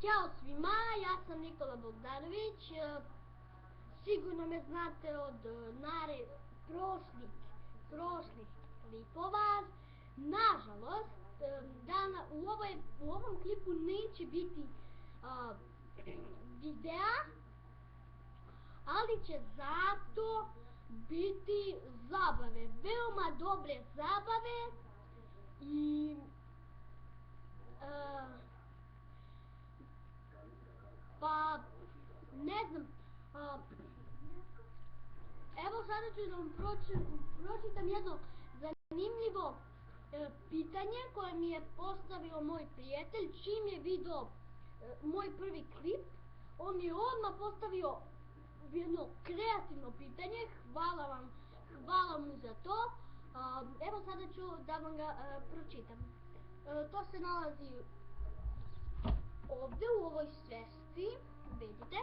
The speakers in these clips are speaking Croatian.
Ćao svima, ja sam Nikola Bogdanović. Sigurno me znate od prošlih klipova. Nažalost, u ovom klipu neće biti videa, ali će zato biti zabave, veoma dobre zabave i pa ne znam, evo sada ću da vam pročitam jedno zanimljivo pitanje koje mi je postavio moj prijatelj čim je video moj prvi klip. On mi je odmah postavio jedno kreativno pitanje, hvala mu za to. Evo sada ću da vam ga pročitam. To se nalazi ovdje u ovoj svesci, vidite.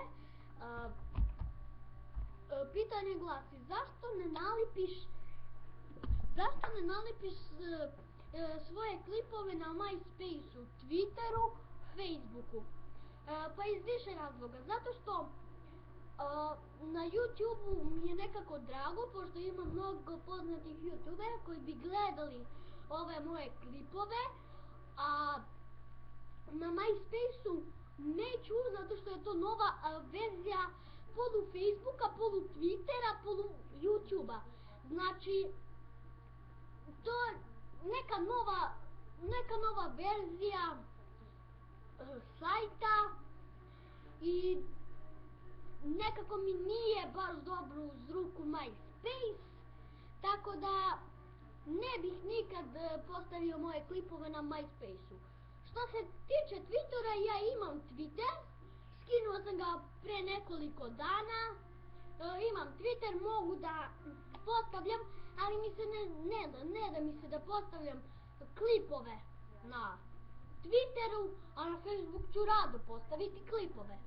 Pitanje glasi, zašto ne nalipiš svoje klipove na MySpace-u, Twitteru, Facebooku? Pa iz više razloga, zato što na YouTube-u mi je nekako drago, pošto ima mnogo poznatih YouTubera koji bi gledali ove moje klipove, a na MySpace-u neću, zato što je to nova verzija polu Facebooka, polu Twittera, polu YouTubea. Znači, to je neka nova verzija sajta i nekako mi nije baš dobro uz ruku MySpace, tako da ne bih nikad postavio moje klipove na MySpace-u. Što se tiče Twittera, ja imam Twitter, skinuo sam ga pre nekoliko dana, imam Twitter, mogu da postavljam, ali mi se ne da mi se da postavljam klipove na Twitteru, a na Facebook ću rado postaviti klipove.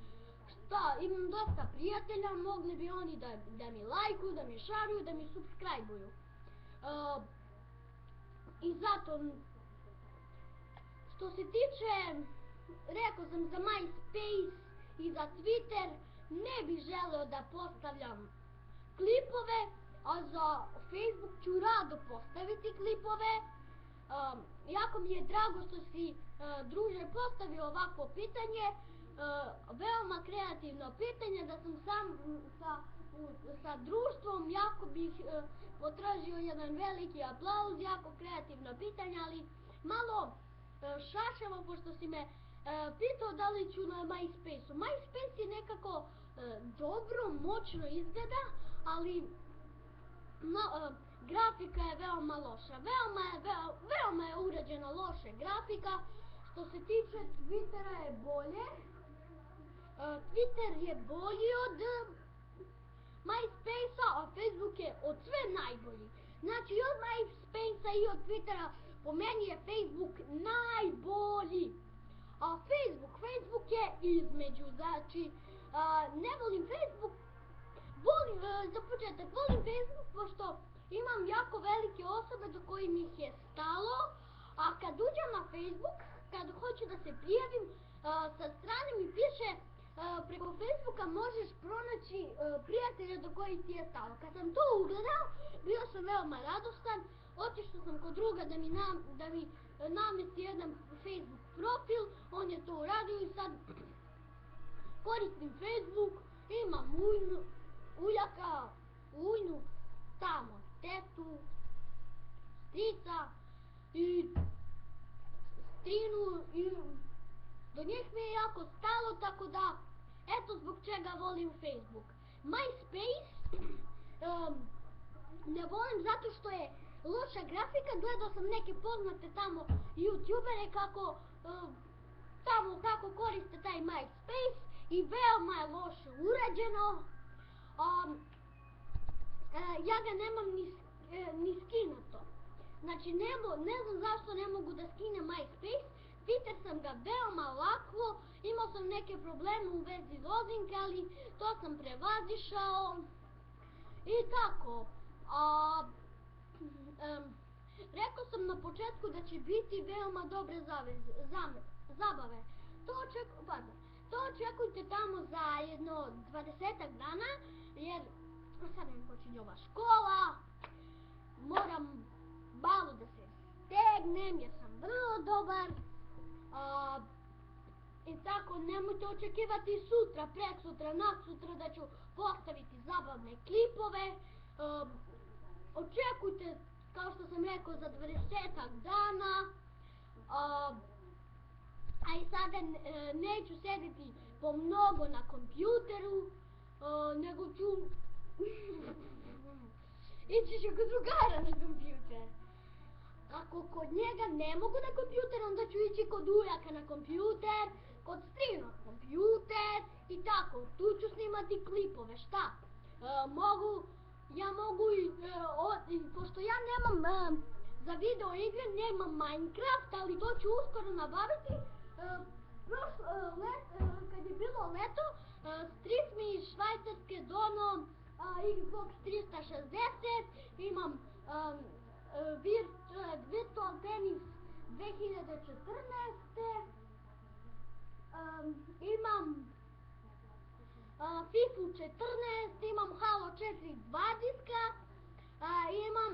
Šta, imam dosta prijatelja, mogli bi oni da mi lajkuju, da mi šaruju, da mi subscribe-uju. I zato, što se tiče, rekao sam za MySpace i za Twitter, ne bih želeo da postavljam klipove, a za Facebook ću rado postaviti klipove. Jako mi je drago što si, druže, postavio ovako pitanje, veoma kreativno pitanje, da sam sam sa društvom, jako bih potražio jedan veliki aplauz, jako kreativno pitanje, ali malo šašavo, pošto si me pitao da li ću na MySpace-u. MySpace je nekako dobro, moćno izgleda, ali grafika je veoma loša, veoma je urađena loša grafika. Što se tiče Twittera je bolje, Twitter je bolji od MySpace-a, a Facebook je od sve najbolji. Znači od MySpace-a i od Twittera po meni je Facebook najbolji. A Facebook je između, znači ne volim Facebook, za početak volim Facebook pošto imam jako velike osobe do kojih mi je stalo, a kad uđem na Facebook, kad hoću da se prijavim, sa strane mi piše preko Facebooka možeš pronaći prijatelja do kojih ti je stalo. Kad sam to ugledao, bio sam veoma radostan, otišao sam kod druga da mi namesti jedan Facebook profil, on je to uradio i sad koristim Facebook, imam ujaka, ujnu, tamo tetu, strica i strinu i do njih mi je jako stalo, tako da eto zbog čega volim Facebook. MySpace ne volim zato što je loša grafika, gledao sam neke poznate tamo YouTubere kako koriste taj MySpace i veoma je loše urađeno. Ja ga nemam ni skinuto. Znači ne znam zašto ne mogu da skinem MySpace. Twitter sam ga veoma lako, imao sam neke probleme u vezi lozinke, ali to sam prevazišao. I tako. Rekao sam na početku da će biti veoma dobre zabave. to očekujte tamo za jedno 20-ak dana, jer sad mi počinje ova škola, moram malo da se stegnem jer sam vrlo dobar. I tako, nemojte očekivati sutra, preksutra, naksutra da ću postaviti zabavne klipove. Očekujte, kao što sam rekao, za 20-ak dana. A i sada neću sediti pomnogo na kompjuteru, nego ću ići ću kod drugara na kompjuter. Ako kod njega ne mogu na kompjuter, onda ću ići kod ujaka na kompjuter, kod strina na kompjuter i tako. Tu ću snimati klipove, šta? Ja mogu i pošto ja nemam za video igre, nemam Minecraft, ali to ću uskoro nabaviti. Kad je bilo leto, stric mi iz Švajcarske dono Xbox 360, imam Virtual Tennis 2014, imam FIFA 14, imam Halo 4 2 diska, imam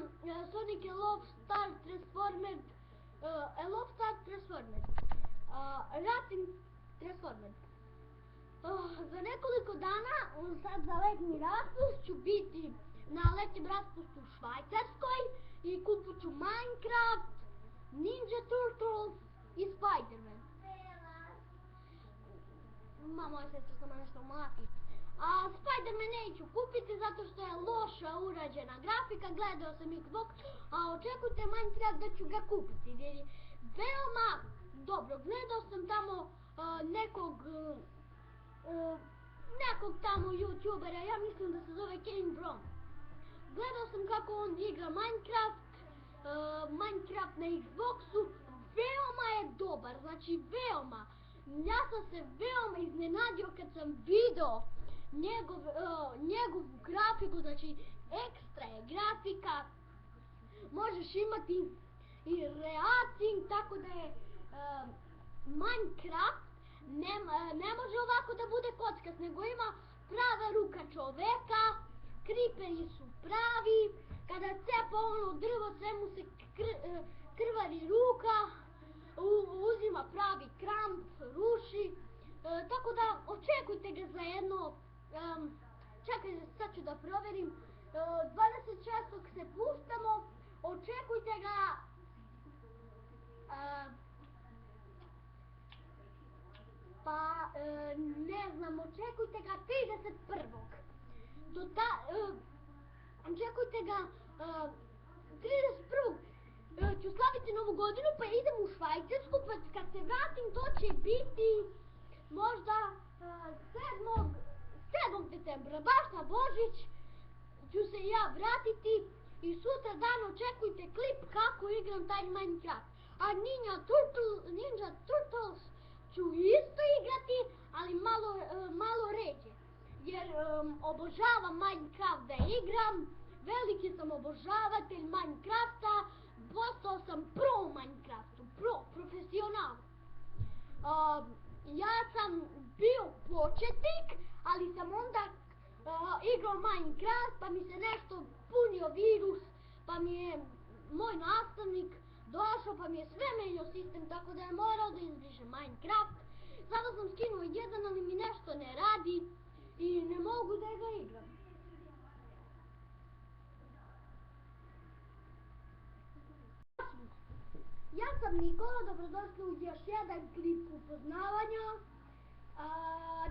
Sonic Love Star Transformed, Racing Transformed. Za nekoliko dana, sad za letnji raspust, ću biti na letnjem raspustu u Švajcarskoj i kupit ću Minecraft, Ninja Turtles i Spider-Man. Moja sestra sama nešto mlati. A Spider-Man neću kupiti zato što je loša urađena grafika, gledao sam Xbox, a očekujte Minecraft da ću ga kupiti jer je veoma dobro. Gledao sam tamo nekog tamo youtubera, ja mislim da se zove Kane Bron. Gledao sam kako on igra Minecraft na Xboxu, veoma je dobar, znači veoma. Ja sam se veoma iznenadio kad sam video njegovu grafiku, znači ekstra je grafika, možeš imati i racing, tako da je Minecraft ne može ovako da bude kockast, nego ima prava ruka čoveka, creeperi su pravi, kada cepa ono drvo sve mu se krvari ruka, uzima pravi kramp, ruši, tako da očekujte ga za jedno, čekajte, sad ću da provjerim, 26. se puštamo, očekujte ga, ne znam, očekujte ga 31. Očekujte ga 31. Ću slaviti Novu godinu pa idem u Švajcarsku, pa kad se vratim to će biti možda 7. decembra, baš na Božić ću se ja vratiti i sutra dan očekujte klip kako igram taj Minecraft. A Ninja Turtles ću isto igrati, ali malo ređe, jer obožavam Minecraft da igram, veliki sam obožavatelj Minecrafta, postao sam pro u Minecraftu, profesional. Ja sam bio početnik, ali sam onda igrao Minecraft, pa mi se nešto punio virus, pa mi je moj nastavnik došao, pa mi je sve menjao sistem, tako da je morao da izbrišem Minecraft. Sada sam skinuo jedan, ali mi nešto ne radi i ne mogu da ga igram. Ja sam Nikola, dobrodošli u još jedan klip upoznavanja.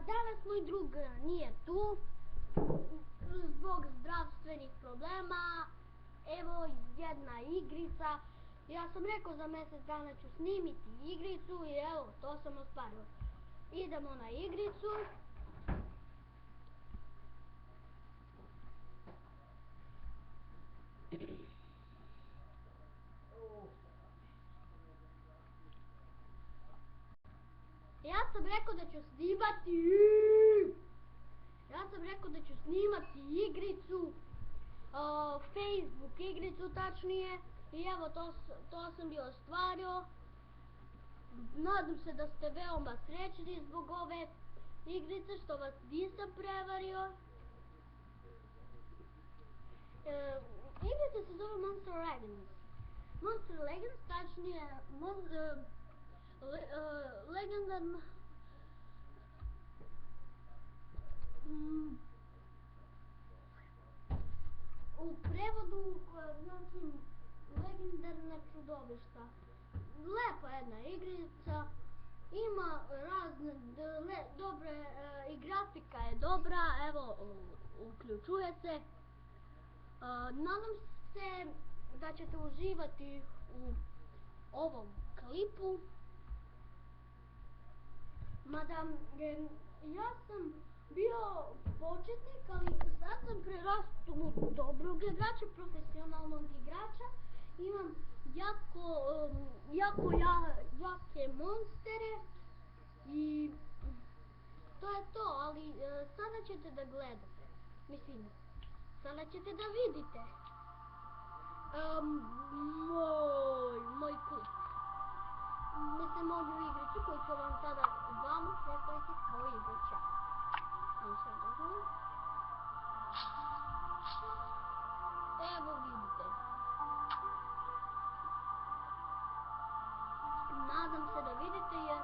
Danas moj drug nije tu, zbog zdravstvenih problema. Evo jedna igrica. Ja sam rekao za mjesec dana ću snimiti igricu i evo, to sam ostvario. Idemo na igricu. Ja sam rekao da ću snimati igricu, Facebook igricu tačnije, i evo to sam bio ostvario. Nadam se da ste veoma srećni zbog ove igrice, što vas nisam prevario. Igrica se zove Monster Legends. Monster Legends, tačnije legendarna... U prevodu znači legendarna čudovišta. Lepa jedna igrica, ima razne dobre, i grafika je dobra, evo uključuje se. Nadam se da ćete uživati u ovom klipu. Mada ja sam bio početnik, ali sad sam prerastao u dobrog igrača, profesionalnog igrača. Imam jake monstere i to je to, ali sada ćete da gledate. Mislim, sada ćete da vidite moj klip. Mislim, moju igricu koju ću vam sada predstaviti kao igrice. Evo vidite. Nadam se da vidite jer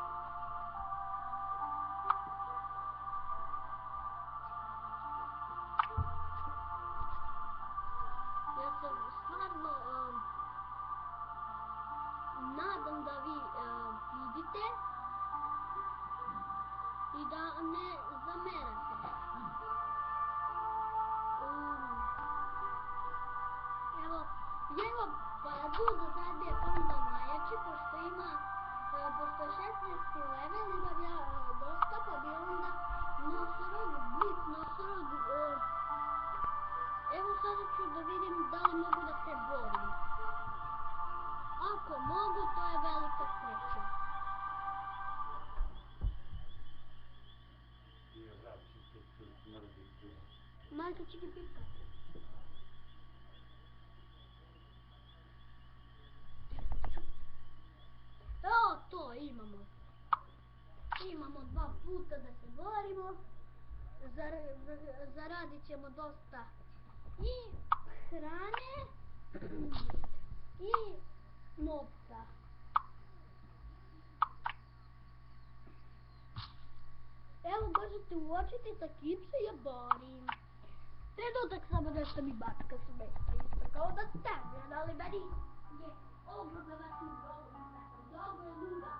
ja sam stvarno nadam da vi vidite i da ne zamerate. Evo Paraduz za sad je onda najjači, pošto je 16. level, imam ja dosta, pa bi onda Nosorog, Blitz Nosorog, evo sada ću da vidim da li mogu da se borim. Ako mogu, to je velika sreća. Majka čiki pipka. Evo to imamo. Imamo 2 puta da se borimo. Zaradit ćemo dosta i hrane i novca. Evo možete uočiti sa kim se ja borim. Trenutak samo nešto mi bačka smeta, isto kao da ste, ali meni je ogromna tuga, mnogo je luda.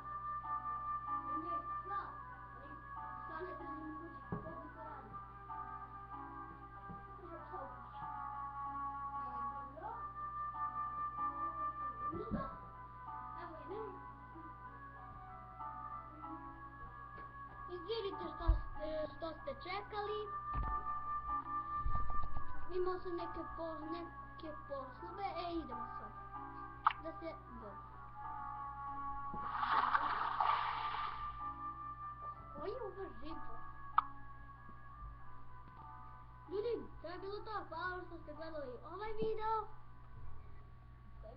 Meni je sad, ali sad ne držim u kući, kako se radi. Možem šta u kući. Dobro. Luda. Evo idem. Izvinite što ste čekali. Imao sam neke poslove, idemo sad. Da se borim. Koji je ovo živo? Ljudi, to je bilo to. Hvala što ste gledali ovaj video.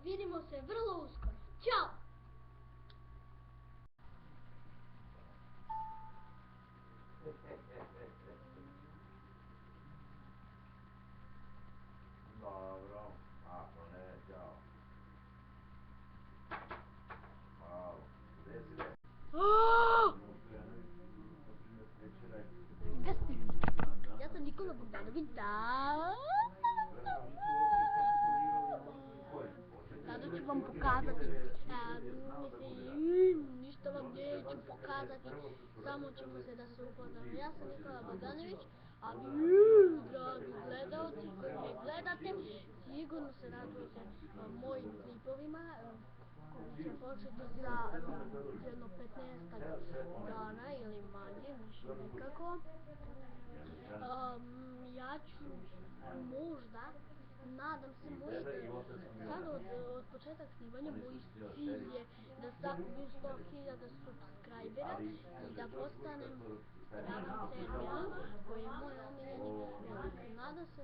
Vidimo se vrlo uskoro. Ćao! Dobro, ako ne, ćao. Hvala. Gdje si ne? Gde ste? Ja sam Nikola Bogdanović, sada ću vam pokazati, ništa vam neću pokazati, samo ćemo se da se upoznamo. Ja sam Nikola Bogdanović, a vi, dragi gledalci koji me gledate, sigurno se radujete mojim klipovima, koji će početi za jedno 15 dana ili manje, više nekako. Ja ću možda, nadam se, sad od početak snimanja moj cilj je da sakupim 100.000 subscribera i da postanem Dragan CR1 koji je moj omiljeni. Nadam se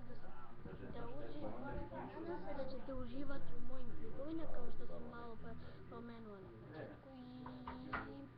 da ćete uživati u mojim klipovima kao što sam malo pomenula na početku i vidim.